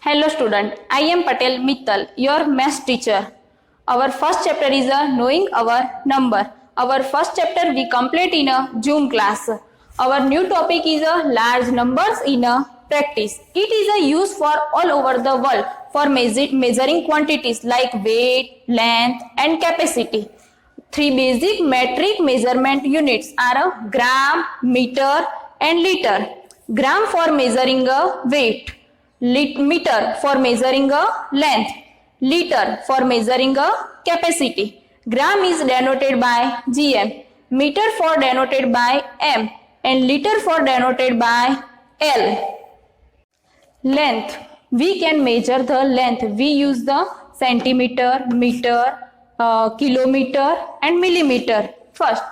Hello student, I am Patel Mittal, your math teacher. Our first chapter is knowing our number. Our first chapter we complete in a Zoom class. Our new topic is large numbers in a practice. It is a use for all over the world for measuring quantities like weight, length and capacity. Three basic metric measurement units are gram, meter and liter. Gram for measuring a weight, meter for measuring a length, liter for measuring a capacity. Gram is denoted by gm, meter for denoted by m and liter for denoted by L. Length. We can measure the length. We use the centimeter, meter, kilometer and millimeter. First,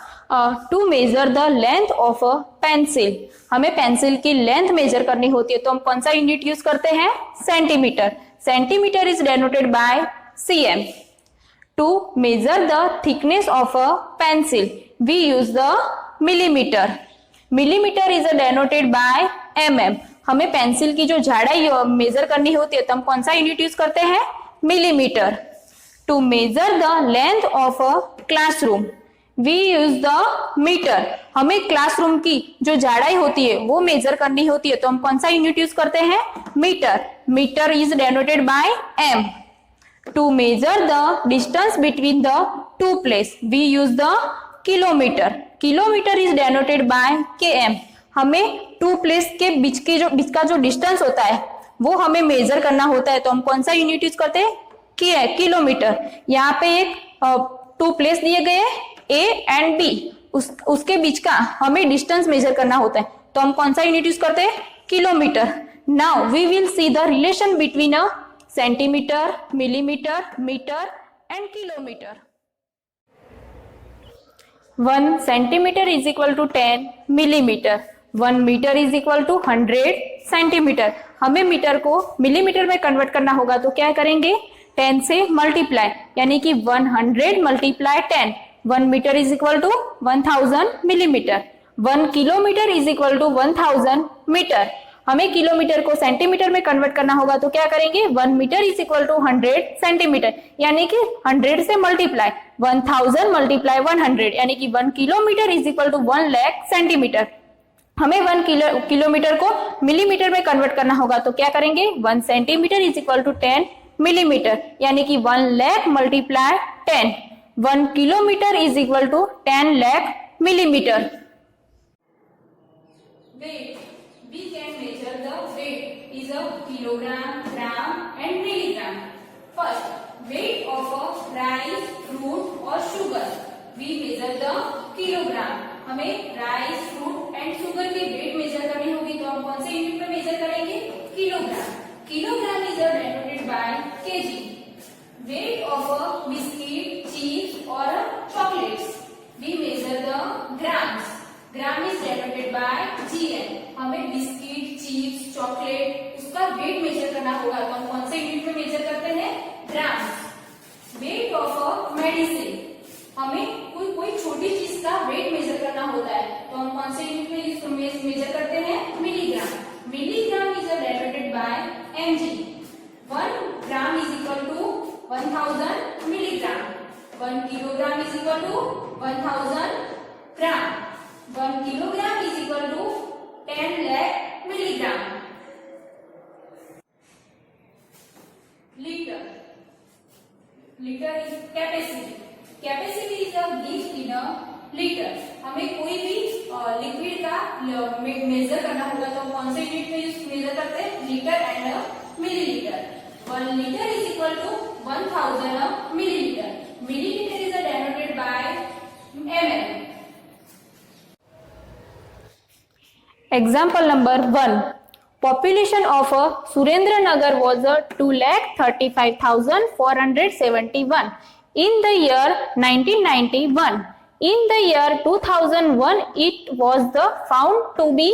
to measure the length of a pencil. हमें pencil की length major करनी होती है तो हम कौन सा unit use करते हैं? Centimetre. Centimetre is denoted by cm. To measure the thickness of a pencil, we use the millimeter. Millimeter is denoted by mm. हमें पेंसिल की जो झाड़ाई मेजर करनी होती है तो हम कौन सा यूनिट यूज करते हैं? Millimetre. To measure the length of a classroom, we use the meter. हमें क्लासरूम की जो झाड़ाई होती है वो मेजर करनी होती है तो हम कौन सा यूनिट यूज करते हैं? Metre. Metre is denoted by m. To measure the distance between the two places, we use the kilometer. Kilometer is denoted by km. हमें टू प्लेस के बीच का जो डिस्टेंस होता है वो हमें मेजर करना होता है तो हम कौन सा यूनिट यूज करते हैं? किलोमीटर. यहाँ पे एक टू प्लेस दिए गए A एंड B, उसके बीच का हमें डिस्टेंस मेजर करना होता है तो हम कौन सा यूनिट यूज करते हैं? Kilometre. Now we will see the relation between a centimetre, millimetre, metre and kilometre. 1 centimetre is equal to 10 millimetre. 1 metre is equal to 100 centimetre. हमें मीटर को मिलीमीटर में कन्वर्ट करना होगा तो क्या करेंगे? 10 से मल्टीप्लाई, यानी कि 100 multiply 10. 1 metre is equal to 1000 millimetre. 1 kilometre is equal to 1000 metre. हमें किलोमीटर को सेंटीमीटर में कन्वर्ट करना होगा तो क्या करेंगे? 1 metre is equal to 100 centimetre, यानी कि 100 से मल्टीप्लाई 1000 मल्टीप्लाई 100, यानी कि 1 kilometre is equal to 1 lakh centimetre. हमें 1 किलोमीटर को मिलीमीटर में कन्वर्ट करना होगा तो क्या करेंगे? 1 centimetre is equal to 10 millimetre, यानी कि 1 lakh multiply 10. 1 kilometre is equal to 10 lakh millimetre. Weight. We can measure the weight is a kilogram, gram and milligram. First, weight of a rice, fruit or sugar. We measure the kilogram. हमें rice, fruit and sugar की weight measure करनी होगी तो हम कौन से unit में measure करेंगे? Kilogram. Kilogram is denoted by KG. Weight of a biscuit, cheese और chocolates, we measure the grams. Gram is denoted by GM. हमें बिस्किट, चीज, चॉकलेट उसका वेट मेजर करना होगा तो हम कौन से यूनिट में मेजर करते हैं? Grams. Wait of a medicine, हमें कोई छोटी चीज का वेट मेजर करना होता है तो हम कौन से यूनिट में मेजर करते हैं? Milligram. Milligram is denoted by mg. 1 gram is equal to 1000 milligram. 1 kilogram is equal to 1000 gram. 1 kilogram is equal to 10 lakh milligram. Litre. Litre is capacity. Capacity is a gives in a litre. हमें कोई भी liquid का major करना होगा तो हम कौन से यूनिट में मेजर करते हैं? Litre and millilitre. 1 litre is equal to 1000 millilitre. Millilitre is denoted by ml. Example number 1. Population of Surendranagar was 2,35,471 in the year 1991. In the year 2001, it was found to be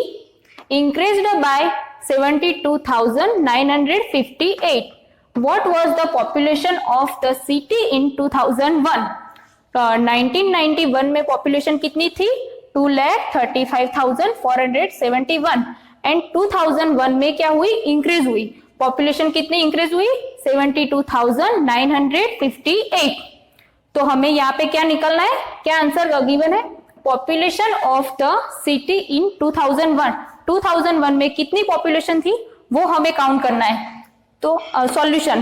increased by 72,958. What was the population of the city in 2001? 1991 में population कितनी थी? 2,35,471 and 2001 में क्या हुई? Increase हुई. Population कितनी increase हुई? 72,958। तो हमें यहाँ पे क्या निकलना है, क्या आंसर गिवन है? Population of the city in 2001, 2001 में कितनी पॉपुलेशन थी वो हमें काउंट करना है। तो solution,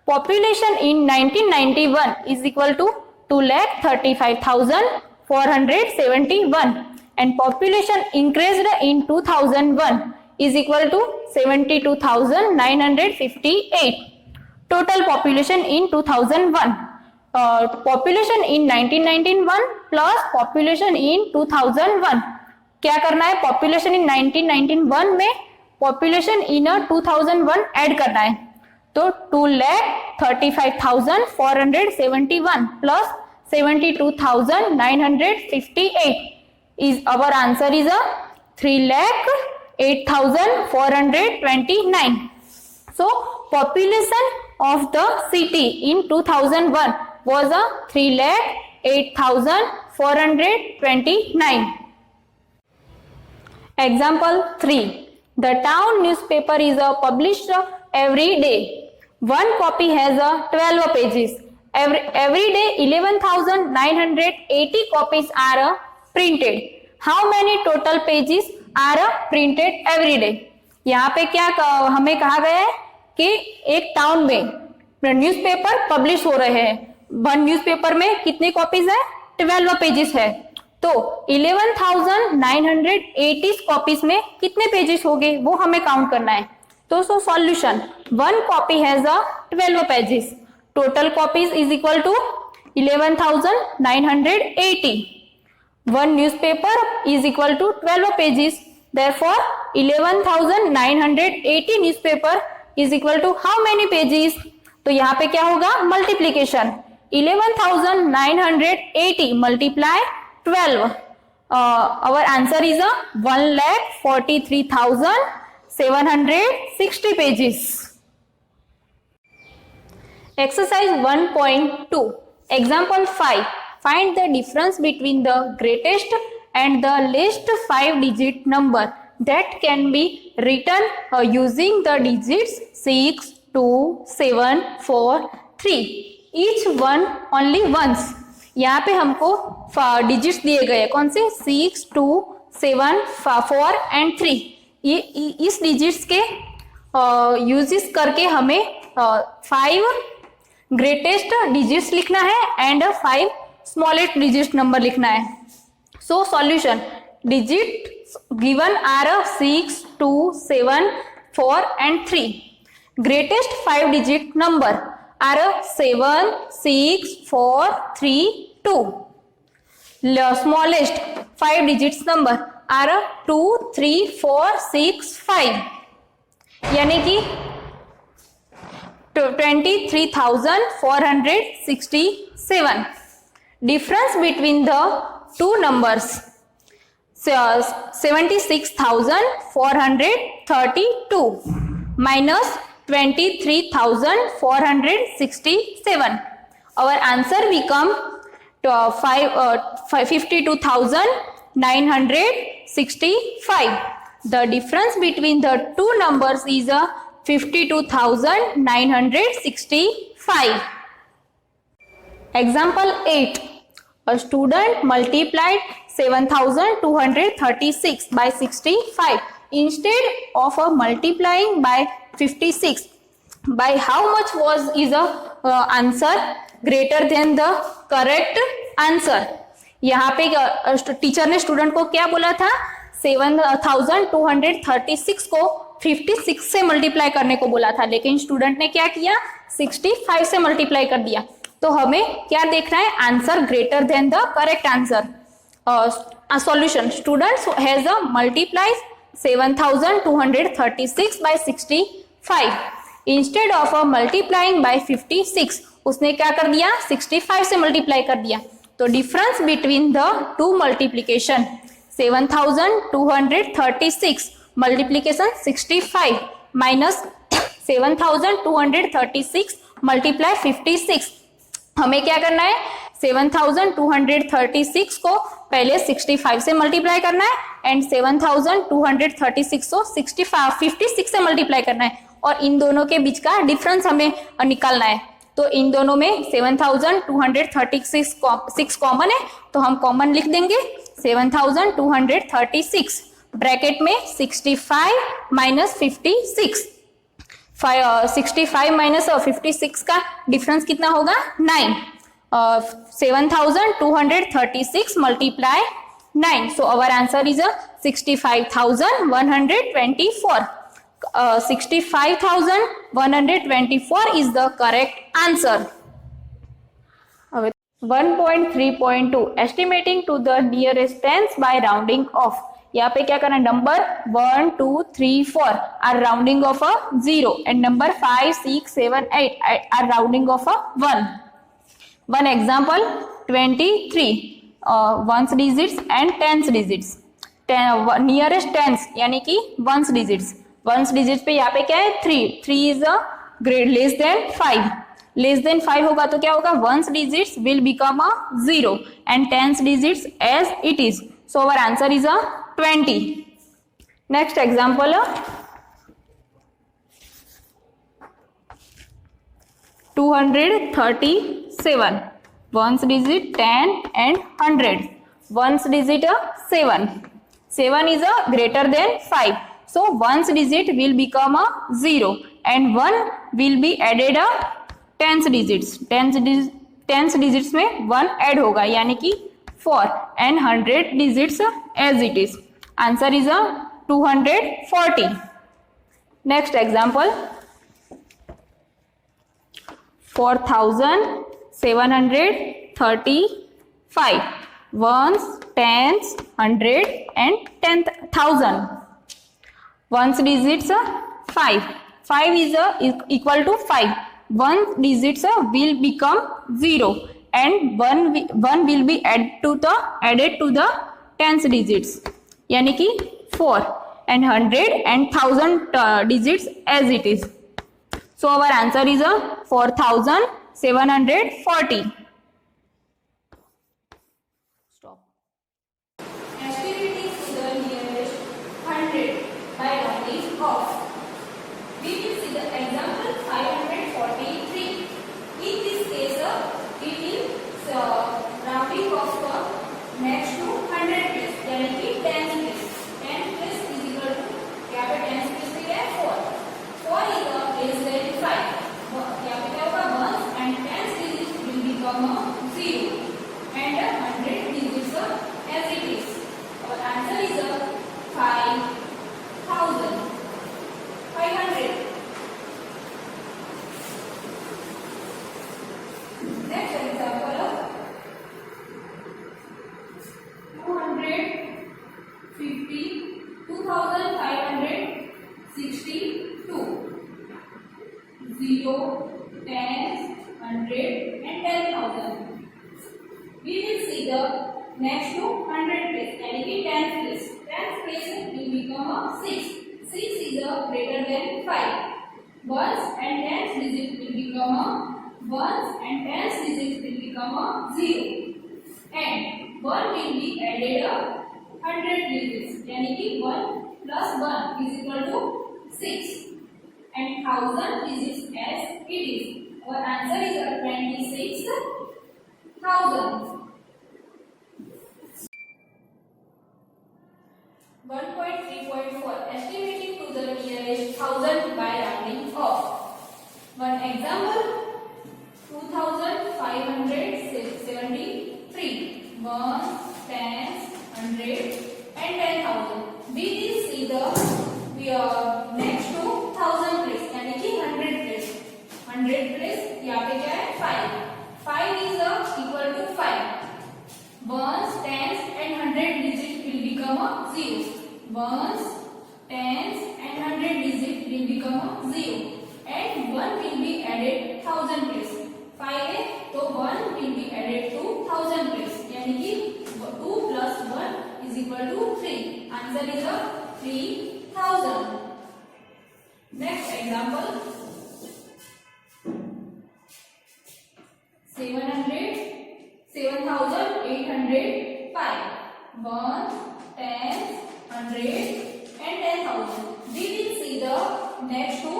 population in 1991 is equal to 2,35,471 and population increased in 2001 is equal to 72,958. Total population in 2001, population in 1991 plus population in 2001. क्या करना है? population in 1991 में population in 2001 ऐड करना है। तो 2,35,471 plus 72,958 is our answer is a 3,08,429. So population of the city in 2001 was a 3,08,429. Example 3. The town newspaper is published every day. One copy has 12 pages. Every day 11,980 copies are printed. How many total pages are printed every day? यहाँ पे क्या हमें कहा गया है कि एक town में न्यूज़पेपर पब्लिश हो रहे हैं। वन न्यूज़पेपर में कितनी कॉपीज है? 12 पेजेस है। तो 11,980 कॉपीज में कितने पेजेस हो गए वो हमें काउंट करना है। तो solution, one copy has 12 pages, total copies is equal to 11,980. One newspaper is equal to 12 pages. Therefore, 11,980 newspaper is equal to how many pages? तो यहाँ पे क्या होगा? Multiplication, 11,980 multiply 12. Our answer is 1,43,760 pages. Exercise 1.2. Example 5. Find the difference between the greatest and the least 5-digit number that can be written using the digits 6, 2, 7, 4, 3. Each one only once. यहाँ पे हमको digits दिए गए, कौन से? 6, 2, 7, 4 and 3. ये इस digits के यूजेस करके हमें 5 ग्रेटेस्ट डिजिट्स लिखना है एंड 5 स्मॉलेस्ट डिजिट नंबर लिखना है। So solution, digit given are 6, 2, 7, 4 and 3. Greatest 5 digit number are 7, 6, 4, 3, 2. Smallest 5 digits number are 2, 3, 4, 6, 5, यानी कि 23,467. Difference between the two numbers 76,432 minus 23,467. Our answer become 52,965. The difference between the two numbers is 52,965. Example 8. A student multiplied 7,236 by 65 instead of multiplying by 56. By how much was is a answer greater than the correct answer? यहाँ पे teacher ने student को क्या बोला था? 7,236 को 56 से multiply करने को बोला था, लेकिन स्टूडेंट ने क्या किया? 65 से मल्टीप्लाई कर दिया। तो हमें क्या देखना है? Answer greater than the correct answer. Solution, student has multiplies 7,236 by 65 instead of multiplying by 56, उसने क्या कर दिया? 65 से मल्टीप्लाई कर दिया। तो difference between the two multiplication 7,236 multiplication 65 minus 7,236 multiply 56, हमें क्या करना है? 7,236 को पहले 65 से मल्टीप्लाई करना है एंड 7,236 को 56 से मल्टीप्लाई करना है और इन दोनों के बीच का डिफरेंस हमें निकालना है। तो इन दोनों में 7236 कॉमन है, तो हम कॉमन लिख देंगे 7236 ब्रैकेट में 65 माइनस 56। 65 माइनस 56 का डिफरेंस कितना होगा 9। 7236 multiply 9, so our answer is 65,124. 65,124 is the correct answer. 1.3.2 estimating to the nearest tens by rounding off. यहाँ पे क्या करना है, number 1 2 3 4 are rounding off a 0 and number 5 6 7 8 are rounding off a 1. One example 23 ones digits and tens digits. Nearest tens यानी कि once digits. Once digits पे यहाँ पे क्या है 3 is a great less than 5. Less than 5 होगा तो क्या होगा, ones digits will become a 0 and tens digits as it is. So our answer is a 20. Next example 237. Ones digit 10 and 100. Ones digit 7. 7 is greater than 5. So ones digit will become a 0 and 1 will be added a tens digits. Tens digits में 1 add होगा यानी कि 4 and 100 digits as it is. Answer is 240. Next example 4,735. Ones, tens, 100 and 10,000. Ones digits 5. 5 is equal to 5. One digits will become 0 and 1 will be added to the tens digits यानी कि 4 and 100 and 1000 digits as it is. So our answer is 4,740. Stop. Estimating to the nearest 100 by rounding off. We will see the example 543. In this case, we will rounding off the next to 100 place, यानी कि 10 place. 10 place is equal to यहाँ पे 10 place पे क्या है 4. 4 is less than 5. यहाँ पे क्या होगा 1 and 10 digits will become 0 and 100 digits as it is. Our answer is 5,500. Next example 2,562. 0, 10, 100 and 10,000. We will see the next to 100 place यानी कि 10th place. 10th place will become 6. 6 is greater than 5. Ones and tens digit will become 1s and tens digit will become 0 and 1 will be added 100 digits यानी कि 1 plus 1 is equal to 6 and 1000 digits as it is. Our answer is 26,000. 1.3.4 estimating to the nearest 1000 by rounding off. One example 2,573. 1, 10, 100 and 10,000. We will see the next to 1000 place यानी कि 100 place. 100 place यहाँ पे क्या है 5. 5 is equal to 5. Ones, tens and 100 digits will become 0. Ones, tens and 100 digits will become 0 and 1 will be added 1000 place. 5 है तो 1 will be added to 1000 place यानी कि 2 plus 1 is equal to 3. Answer is 3,000. Next example 7,805. 1, 10, 100 and 10,000. We will see the next to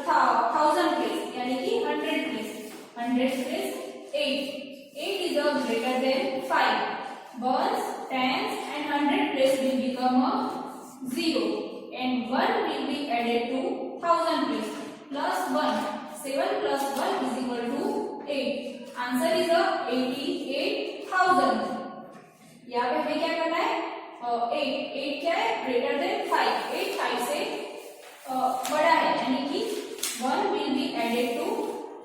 thousand place यानी कि 100 place, 100 place 8, 8 is greater than 5. Ones, tens and 100 place will become a 0 and 1 will be added to 1000 place plus 1. 7 plus 1 is equal to 8. Answer is 88,000. यहाँ पे हमें क्या करना है? 8 क्या है? Greater than 5. 8 5 से बड़ा है यानी कि 1 will be added to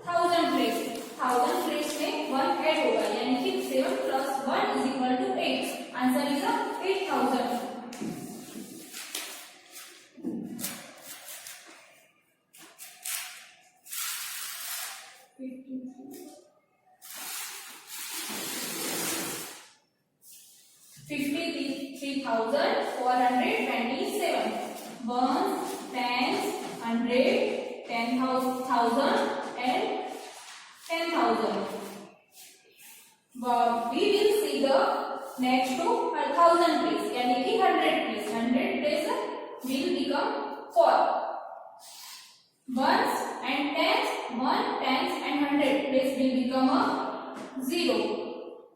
1000 place. 1000 place में 1 ऐड होगा यानी कि 7 plus 1 is equal to 8. Answer is 8,000. Ones, tens, 100, 10,000 and 10,000. We will see the next to 1,000 place यानी कि 100 place. 100 place will become 4. Ones and tens, 1 tens and 100 place will become a 0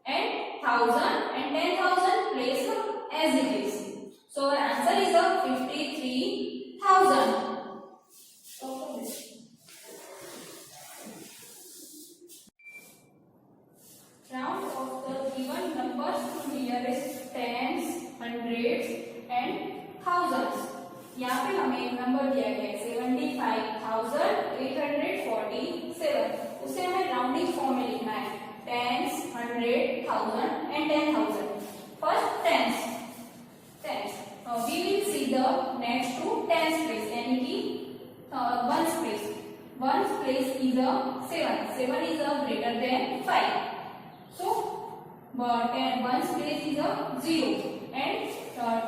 and 1,000 and 10,000 place as it is. So our answer is 53,000. Round of the given numbers to nearest tens, hundreds and thousands. यहाँ पे हमें number दिया गया है 75,847. उसे हमें rounding form में लिखना है. Tens, 100, 1000 and 10,000. First tens. We will see the next to tens place यानी कि ones place. Ones place is 7. 7 is greater than 5. So, ones place is 0 and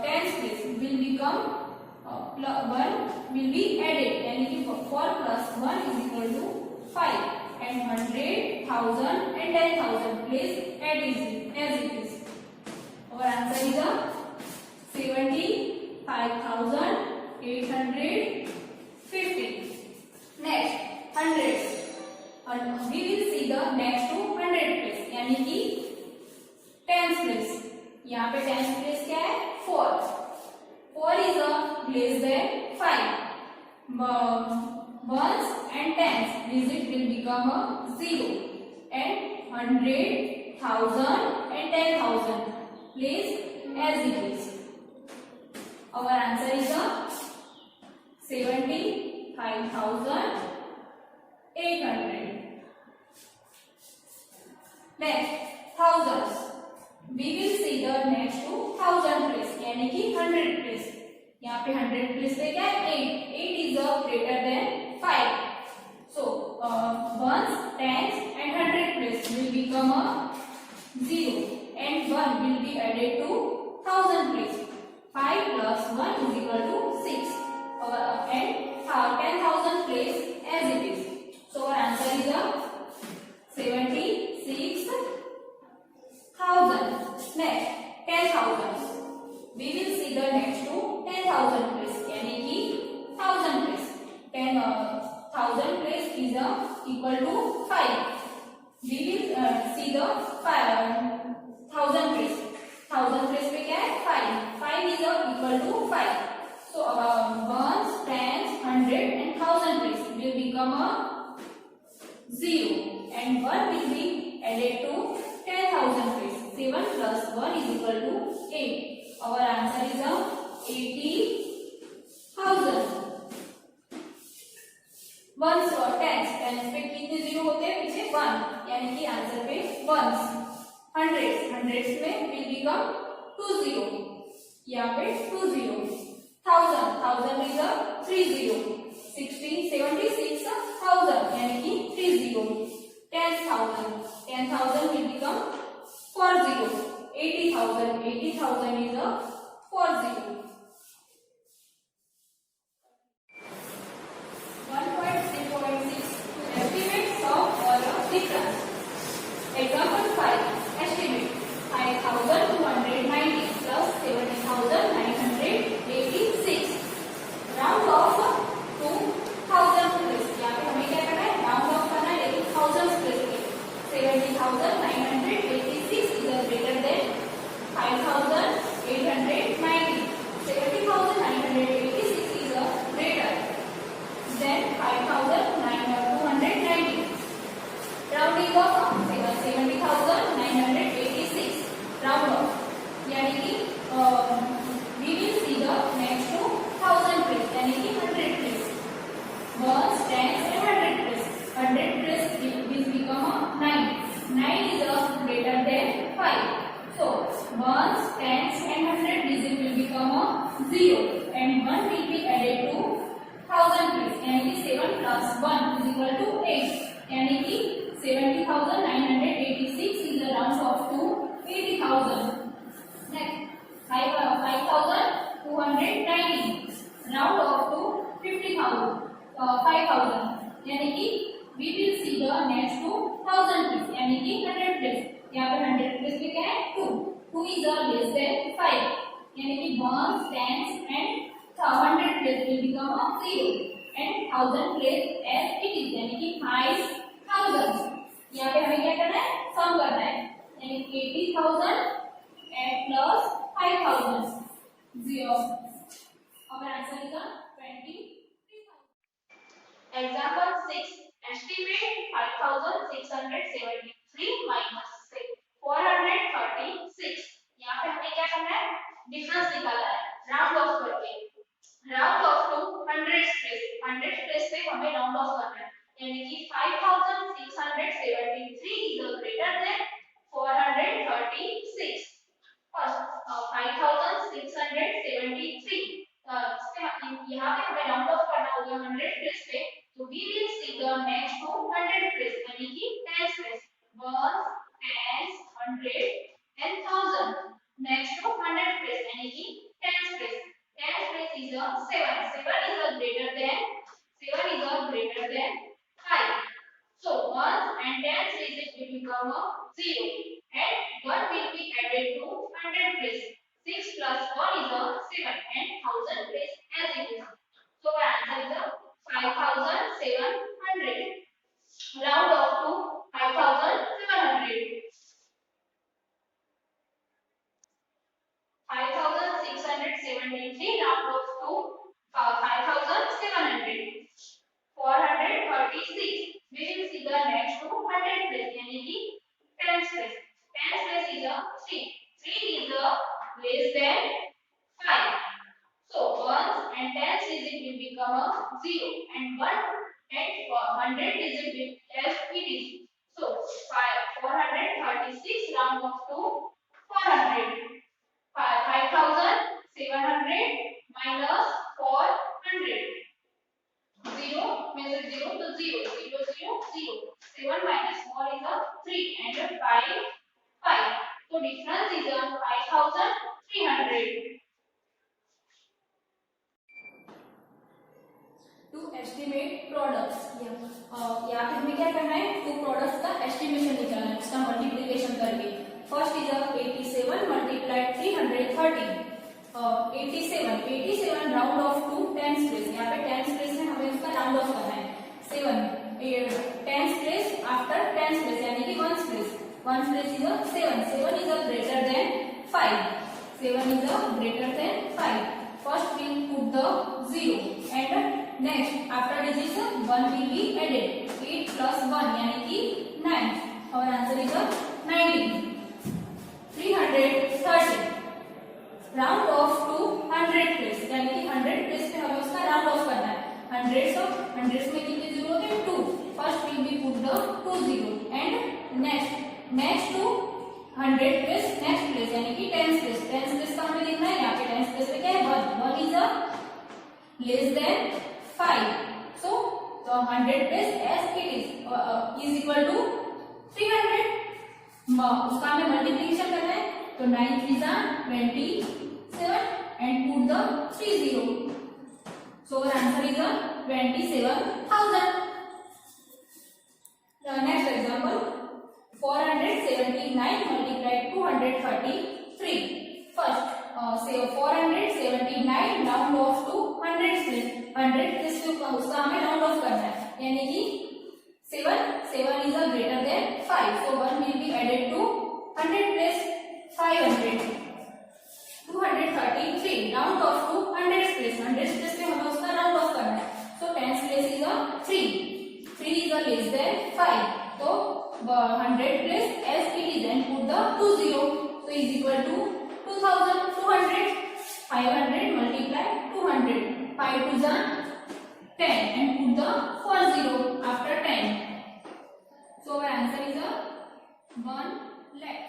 tens place will become 1 will be added यानी कि 4 plus 1 is equal to 5 and 100, 1000 and 10,000 place add as it is. Our answer is 75,850. Next, hundreds. We will see the next to 100 place यानी कि tens place. यहाँ पे tens place क्या है? 4. 4 is less than 5. Ones and tens digit will become a 0 and 100, 1000 and 10,000 place as it is. Our answer is 75,800. Next, thousands. We will see the next to 1000 place यानी कि 100 place. यहाँ पे 100 place पे क्या है? 8. 8 is greater than 5. So ones, tens and 100 place will become a 0 and 1 will be added to 1000 place. 5 plus 1 is equal to 6. And 10,000 place as it is. So our answer is 76,000. Next, 10,000. We will see the next to 10,000 place यानी कि 1000 place. 10,000 place is equal to 5. We will see the 1,000 place. 1000 place पे क्या है? 5. 5 is equal to 5. So ones, tens, 100 and 1000 place will become a 0 and 1 will be added to 10,000 place. 7 plus 1 is equal to 8. Our answer is 80,000. Ones और tens पे कितने 0 होते हैं? पीछे 1 यानी कि आंसर पे ones. hundreds में will become 20. यहाँ पे 20. 1000 is 30. 76,000 यानी कि 30. 10,000 will become 40. 80,000 is 40. 1.3.6 estimate sum or difference. Example 5. Estimate 5,290 plus 70,986. Round off 5000 यानी कि we will see the next to 1000 place यानी कि 100 place. यहाँ पे 100 place पे क्या है 2. 2 is less than 5 यानी कि 1 tens and 100 place will become a 0 and 1000 place as it is यानी कि 5000. यहाँ पे हमें क्या करना है सम करना है यानी 80,000 and plus 5,000 0. Our answer is 23,000. Example 6. Estimate 5,673 minus 436. यहाँ पे हमें क्या करना है डिफरेंस निकालना है राउंड ऑफ करके. राउंड ऑफ टू 100 प्लेस पे हमें राउंड ऑफ करना है यानी कि 5,673 is greater than 436. First 5,673 यहाँ पे हमें राउंड ऑफ करना होगा 100 प्लेस पे. तो we will see the next to 100 place यानी कि 10 place 1 10 100 and 1000. Next to 100 place यानी कि 10 place. 10 place is a 7. 7 is a greater than 5. So 1 and 10 digit will become a 0 and 1 will be added to 100 place. 6 plus 1 is a 7 and 1000 place as it is. So our answer is a 5,700. Round off to 5,700. 5,673 round off to 5,700. 436. We will see the next to 100 place यानी कि 10 place. 10 place is a 3. 3 is a less than 5. So 1 and 10 digit will become a 0 and 1 and 100 digit will as it is. So 436 round off to 400. 5,700 minus 400. 0 means 0 to 0. 0 0 0. 7 minus 4 is a 3 and 5 5. So difference is a 5,300. To estimate products. यहाँ पे हमें क्या करना है two products का estimation निकालना है उसका मल्टीप्लिकेशन करके. First is 87 multiplied 330. 87 round off to 10th place. यहाँ पे 10th प्लेस में हमें उसका राउंड ऑफ करना है. 7 10th place after 10th place यानी कि 1st place. 1st place is 7. 7 is greater than 5. 7 is greater than 5. First we put the 0 and next after digits 1 will be added. 8 plus 1 यानी कि 9. Our answer is 19. 330. Round off to 100 place यानी कि 100 place पे हमें उसका round of करना है. 100 में कितने जीरो होते हैं 2. First we will put the 2 0 and next to 100 place next place यानी कि 10th place. 10th place का हमें लिखना है. यहाँ पे 10th place पे क्या है 1. 1 is a less than 5. So the 100 place as it is equal to 300. उसका हमें मल्टीप्लिकेशन करना है. तो 9 3 27 and put the 30. So our answer is 27,000. The next example 479 multiplied 233. First say 479 round off to 100 place. 100 place उसका हमें round of करना है यानी कि 7 is greater than 5. So 1 will be added to 100 place. 500. 233 round off to 100 place. 100 place पे हमें उसका round of करना है. So 10th place is 3. 3 is less than 5. So 100 place as it is and put the 20. So is equal to 2,200. 500 multiply 200. 5 to 10 and put the 40 after 10. So our answer is 1 lakh.